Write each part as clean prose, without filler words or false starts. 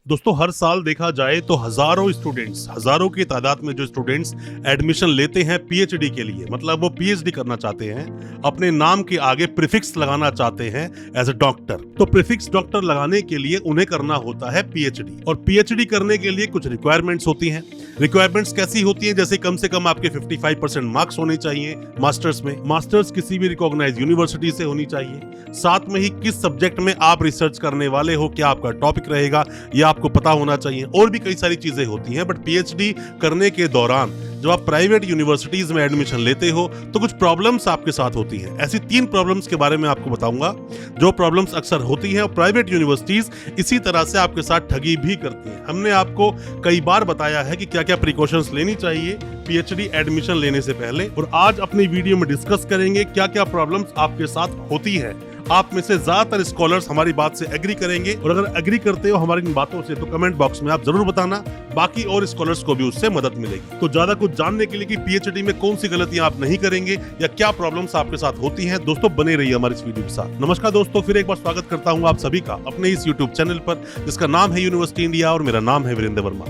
दोस्तों हर साल देखा जाए तो हजारों की तादाद में जो स्टूडेंट्स एडमिशन लेते हैं पीएचडी के लिए, मतलब वो पीएचडी करना चाहते हैं, अपने नाम के आगे प्रीफिक्स लगाना चाहते हैं एज अ डॉक्टर। तो प्रीफिक्स डॉक्टर लगाने के लिए उन्हें करना होता है पीएचडी, और पीएचडी करने के लिए कुछ रिक्वायरमेंट्स होती हैं। रिक्वायरमेंट्स कैसी होती हैं? जैसे कम से कम आपके 55% मार्क्स होने चाहिए मास्टर्स में, मास्टर्स किसी भी रिकॉग्नाइज्ड यूनिवर्सिटी से होनी चाहिए, साथ में ही किस सब्जेक्ट में आप रिसर्च करने वाले हो, क्या आपका टॉपिक रहेगा, यह आपको पता होना चाहिए। और भी कई सारी चीजें होती हैं। बट पीएचडी करने के दौरान जब आप प्राइवेट यूनिवर्सिटीज में एडमिशन लेते हो तो कुछ प्रॉब्लम्स आपके साथ होती हैं। ऐसी 3 प्रॉब्लम्स के बारे में आपको बताऊंगा जो प्रॉब्लम्स अक्सर होती हैं, और प्राइवेट यूनिवर्सिटीज इसी तरह से आपके साथ ठगी भी करती हैं। हमने आपको कई बार बताया है कि क्या क्या प्रिकॉशंस लेनी चाहिए पीएचडी एडमिशन लेने से पहले, और आज अपनी वीडियो में डिस्कस करेंगे क्या क्या प्रॉब्लम्स आपके साथ होती है। आप में से ज्यादातर स्कॉलर्स हमारी बात से एग्री करेंगे, और अगर एग्री करते हो हमारी इन बातों से तो कमेंट बॉक्स में आप जरूर बताना, बाकी और स्कॉलर्स को भी उससे मदद मिलेगी। तो ज्यादा कुछ जानने के लिए कि पीएचडी में कौन सी गलतियां आप नहीं करेंगे या क्या प्रॉब्लम्स आपके साथ होती हैं, दोस्तों बने रहिए हमारे इस वीडियो के साथ। नमस्कार दोस्तों, फिर एक बार स्वागत करता हूं आप सभी का अपने इस यूट्यूब चैनल पर जिसका नाम है यूनिवर्सिटी इंडिया, और मेरा नाम है वीरेंद्र वर्मा।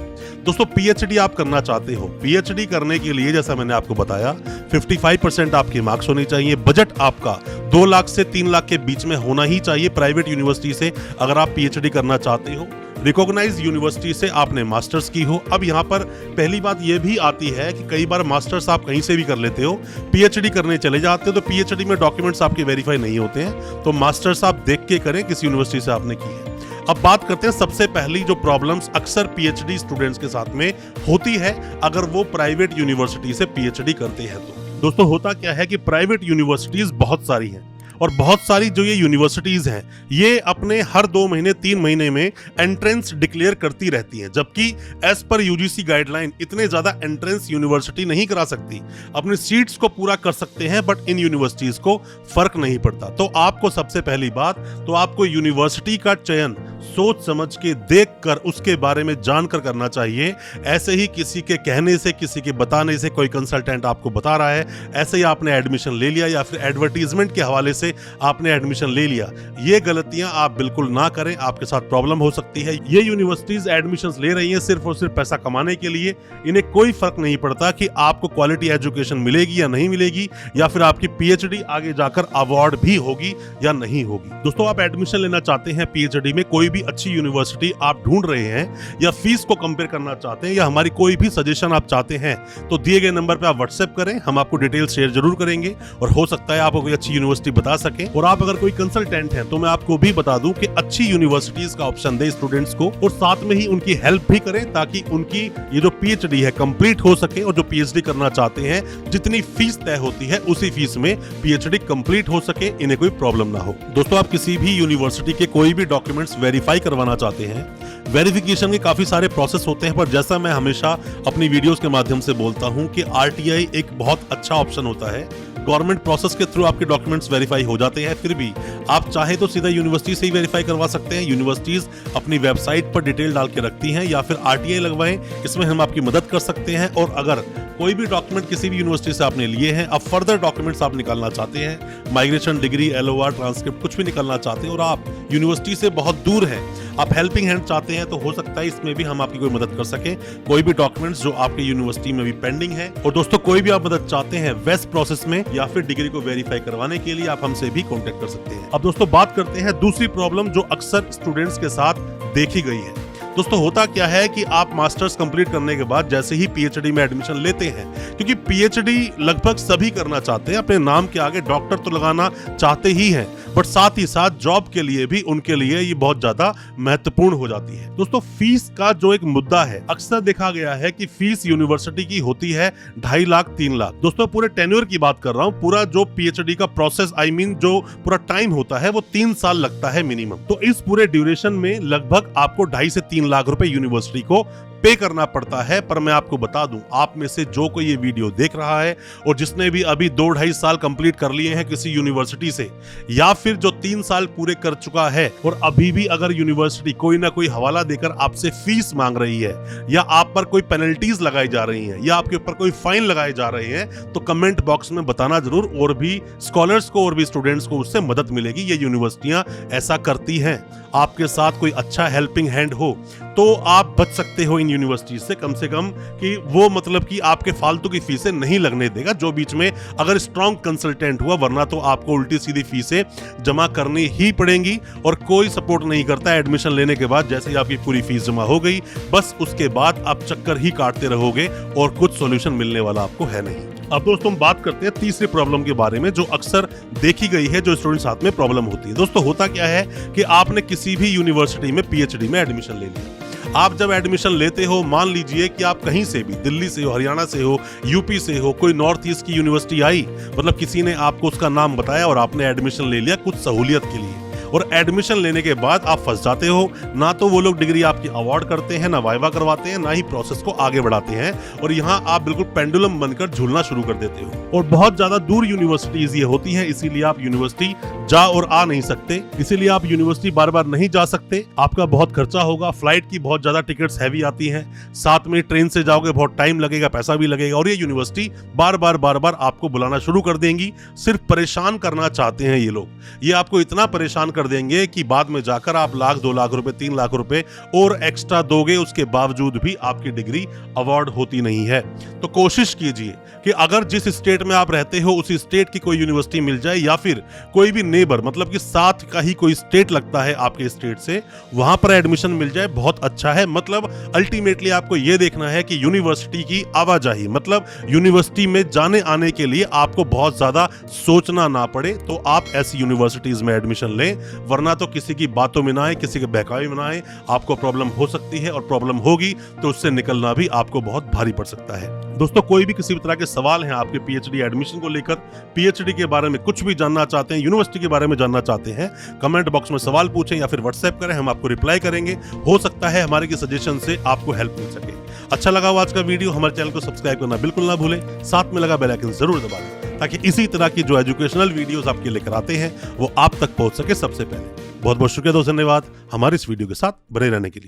दोस्तों पीएचडी आप करना चाहते हो, पीएचडी करने के लिए जैसा मैंने आपको बताया 55% आपके मार्क्स होने चाहिए, बजट आपका 2 लाख से 3 लाख के बीच में होना ही चाहिए प्राइवेट यूनिवर्सिटी से अगर आप पीएचडी करना चाहते हो। रिकॉग्नाइज्ड यूनिवर्सिटी से आपने मास्टर्स की हो। अब यहाँ पर पहली बात यह भी आती है कि कई बार मास्टर्स आप कहीं से भी कर लेते हो, पीएचडी करने चले जाते हो तो पीएचडी में डॉक्यूमेंट्स आपके वेरीफाई नहीं होते हैं, तो मास्टर्स आप देख के करें किस यूनिवर्सिटी से आपने की है। अब बात करते हैं सबसे पहली जो प्रॉब्लम्स अक्सर पीएचडी स्टूडेंट्स के साथ में होती है अगर वो प्राइवेट यूनिवर्सिटी से पीएचडी करते हैं। तो दोस्तों होता क्या है कि प्राइवेट यूनिवर्सिटीज बहुत सारी हैं, और बहुत सारी जो ये यूनिवर्सिटीज हैं ये अपने हर 2 महीने 3 महीने में एंट्रेंस डिक्लेयर करती रहती हैं, जबकि एज पर यूजीसी गाइडलाइन इतने ज्यादा एंट्रेंस यूनिवर्सिटी नहीं करा सकती। अपनी सीट्स को पूरा कर सकते हैं बट इन यूनिवर्सिटीज को फर्क नहीं पड़ता। तो आपको सबसे पहली बात तो आपको यूनिवर्सिटी का चयन सोच समझ के देख कर उसके बारे में जानकर करना चाहिए। ऐसे ही किसी के कहने से, किसी के बताने से, कोई कंसल्टेंट आपको बता रहा है ऐसे ही आपने एडमिशन ले लिया, या फिर एडवर्टीजमेंट के हवाले से आपने एडमिशन ले लिया, ये गलतियां आप बिल्कुल ना करें, आपके साथ प्रॉब्लम हो सकती है। ये यूनिवर्सिटीज एडमिशंस ले रही हैं सिर्फ और सिर्फ पैसा कमाने के लिए, इन्हें कोई फर्क नहीं पड़ता कि आपको क्वालिटी एजुकेशन मिलेगी या नहीं मिलेगी, या फिर आपकी पीएचडी आगे जाकर अवार्ड भी होगी या नहीं होगी। दोस्तों आप एडमिशन लेना चाहते हैं पीएचडी में, कोई भी अच्छी यूनिवर्सिटी आप ढूंढ रहे हैं, या फीस को कंपेयर करना चाहते हैं, या हमारी कोई भी सजेशन आप चाहते हैं, तो दिए गए नंबर पे आप व्हाट्सएप करें, हम आपको डिटेल शेयर जरूर करेंगे, और हो सकता है आपको कोई अच्छी यूनिवर्सिटी बता सके। और आप अगर कोई कंसल्टेंट हैं तो मैं आपको भी बता दूं कि अच्छी यूनिवर्सिटीज का ऑप्शन दे स्टूडेंट्स को, और साथ में ही उनकी हेल्प भी करें ताकि उनकी ये जो पीएचडी है कंप्लीट हो सके, और जो पीएचडी करना चाहते हैं जितनी फीस तय होती है उसी फीस में पीएचडी कंप्लीट हो सके, इन्हें कोई प्रॉब्लम ना हो। दोस्तों आप किसी भी यूनिवर्सिटी के कोई भी डॉक्यूमेंट्स वेरीफाई करवाना चाहते हैं, वेरिफिकेशन के काफी सारे प्रोसेस होते हैं, पर जैसा मैं हमेशा अपनी वीडियोस के माध्यम से बोलता हूं कि आरटीआई एक बहुत अच्छा ऑप्शन होता है। गवर्नमेंट प्रोसेस के थ्रू आपके डॉक्यूमेंट्स वेरीफाई हो जाते हैं, फिर भी आप चाहे तो सीधा यूनिवर्सिटी से ही वेरीफाई करवा सकते हैं। यूनिवर्सिटीज अपनी वेबसाइट पर डिटेल डाल के रखती हैं, या फिर आरटीआई लगवाएं, इसमें हम आपकी मदद कर सकते हैं। और अगर कोई भी डॉक्यूमेंट किसी भी यूनिवर्सिटी से आपने लिए हैं, अब फर्दर डॉक्यूमेंट्स आप निकालना चाहते हैं, माइग्रेशन डिग्री, एलओआर, ट्रांसक्रिप्ट कुछ भी निकालना चाहते हैं, और आप यूनिवर्सिटी से बहुत दूर हैं, आप हेल्पिंग हैंड चाहते हैं, तो हो सकता है इसमें भी हम आपकी कोई मदद कर सके। कोई भी डॉक्यूमेंट्स जो आपके यूनिवर्सिटी में भी पेंडिंग है, और दोस्तों कोई भी आप मदद चाहते हैं वेस्ट प्रोसेस में या फिर डिग्री को वेरीफाई करवाने के लिए, आप हमसे भी कांटेक्ट कर सकते हैं। अब दोस्तों बात करते हैं दूसरी प्रॉब्लम जो अक्सर स्टूडेंट्स के साथ देखी गई है। दोस्तों होता क्या है कि आप मास्टर्स कंप्लीट करने के बाद जैसे ही पीएचडी में एडमिशन लेते हैं, क्योंकि पीएचडी लगभग सभी करना चाहते हैं, अपने नाम के आगे डॉक्टर तो लगाना चाहते ही हैं, बट साथ ही साथ जॉब के लिए भी उनके लिए ये बहुत ज्यादा महत्वपूर्ण हो जाती है। दोस्तों फीस का जो एक मुद्दा है, अक्सर देखा गया है कि फीस यूनिवर्सिटी की होती है 2.5 लाख 3 लाख। दोस्तों पूरे टेन्योर की बात कर रहा हूँ, पूरा जो पीएचडी का प्रोसेस जो पूरा टाइम होता है वो 3 साल लगता है मिनिमम। तो इस पूरे ड्यूरेशन में लगभग आपको 2.5 से 3 लाख रुपए यूनिवर्सिटी को पे करना पड़ता है। पर मैं आपको बता दूं, आप में से जो कोई ये वीडियो देख रहा है और जिसने भी अभी 2-2.5 साल कंप्लीट कर लिए हैं किसी यूनिवर्सिटी से, या फिर जो 3 साल पूरे कर चुका है और अभी भी अगर यूनिवर्सिटी कोई ना कोई हवाला देकर आपसे फीस मांग रही है, या आप पर कोई पेनल्टीज लगाई जा रही हैं, या आपके ऊपर कोई फाइन लगाए जा रहे हैं, तो कमेंट बॉक्स में बताना जरूर, और भी स्कॉलर्स को और भी स्टूडेंट्स को उससे मदद मिलेगी। ये यूनिवर्सिटियां ऐसा करती हैं। आपके साथ कोई अच्छा हेल्पिंग हैंड हो तो आप बच सकते हो इन यूनिवर्सिटी से कम कि वो मतलब कि आपके फालतू की फीसें नहीं लगने देगा जो बीच में अगर स्ट्रॉन्ग कंसल्टेंट हुआ, वरना तो आपको उल्टी सीधी फीसें जमा करनी ही पड़ेंगी। और कोई सपोर्ट नहीं करता एडमिशन लेने के बाद, जैसे ही आपकी पूरी फीस जमा हो गई बस उसके बाद आप चक्कर ही काटते रहोगे और कुछ सॉल्यूशन मिलने वाला आपको है नहीं। अब दोस्तों हम बात करते हैं तीसरी प्रॉब्लम के बारे में जो अक्सर देखी गई है, जो स्टूडेंट साथ में प्रॉब्लम होती है। दोस्तों होता क्या है कि आपने किसी भी यूनिवर्सिटी में पीएचडी में एडमिशन ले लिया। आप जब एडमिशन लेते हो, मान लीजिए कि आप कहीं से भी, दिल्ली से हो, हरियाणा से हो, यूपी से हो, कोई नॉर्थ ईस्ट की यूनिवर्सिटी आई, मतलब किसी ने आपको उसका नाम बताया और आपने एडमिशन ले लिया कुछ सहूलियत के लिए, और एडमिशन लेने के बाद आप फंस जाते हो। ना तो वो लोग डिग्री आपकी अवार्ड करते हैं, ना वाइवा करवाते हैं, ना ही प्रोसेस को आगे बढ़ाते हैं, और यहाँ आप बिल्कुल पेंडुलम बनकर झूलना शुरू कर देते हो। और बहुत ज्यादा दूर यूनिवर्सिटीज ये होती हैं, इसीलिए आप यूनिवर्सिटी जा और आ नहीं सकते, इसीलिए आप यूनिवर्सिटी बार बार नहीं जा सकते। आपका बहुत खर्चा होगा, फ्लाइट की बहुत ज्यादा टिकट्स हैवी आती हैं, साथ में ट्रेन से जाओगे बहुत टाइम लगेगा, पैसा भी लगेगा, और ये यूनिवर्सिटी बार बार आपको बुलाना शुरू कर देंगी। सिर्फ परेशान करना चाहते हैं ये लोग, ये आपको इतना परेशान कर देंगे कि बाद में जाकर आप लाख, 2 लाख रुपए, 3 लाख रुपए और एक्स्ट्रा दोगे, उसके बावजूद भी आपकी डिग्री अवार्ड होती नहीं है। तो कोशिश कीजिए कि अगर जिस स्टेट में आप रहते हो उसी स्टेट की कोई यूनिवर्सिटी मिल जाए, या फिर कोई भी नेबर, मतलब कि साथ का ही कोई स्टेट लगता है आपके स्टेट से, वहां पर एडमिशन मिल जाए, बहुत अच्छा है। मतलब अल्टीमेटली आपको यह देखना है कि यूनिवर्सिटी की आवाजाही, मतलब यूनिवर्सिटी में जाने आने के लिए आपको बहुत ज्यादा सोचना ना पड़े, तो आप ऐसी यूनिवर्सिटीज में एडमिशन लें, वरना तो किसी की बातों में ना आए, किसी के बहकावे में ना आए, आपको प्रॉब्लम हो सकती है, और प्रॉब्लम होगी तो उससे निकलना भी आपको बहुत भारी पड़ सकता है। दोस्तों कोई भी किसी भी तरह के सवाल हैं आपके पीएचडी एडमिशन को लेकर, पीएचडी के बारे में कुछ भी जानना चाहते हैं, यूनिवर्सिटी के बारे में जानना चाहते हैं, कमेंट बॉक्स में सवाल पूछें या फिर व्हाट्सएप करें, हम आपको रिप्लाई करेंगे। हो सकता है हमारे की सजेशन से आपको हेल्प मिल सके। अच्छा लगा हो आज का वीडियो, हमारे चैनल को सब्सक्राइब करना बिल्कुल ना भूलें, साथ में लगा बेल आइकन जरूर दबा दें ताकि इसी तरह की जो एजुकेशनल वीडियोस आपके लेकर आते हैं वो आप तक पहुंच सके सबसे पहले। बहुत बहुत शुक्रिया दोस्तों, धन्यवाद हमारे इस वीडियो के साथ बने रहने के लिए।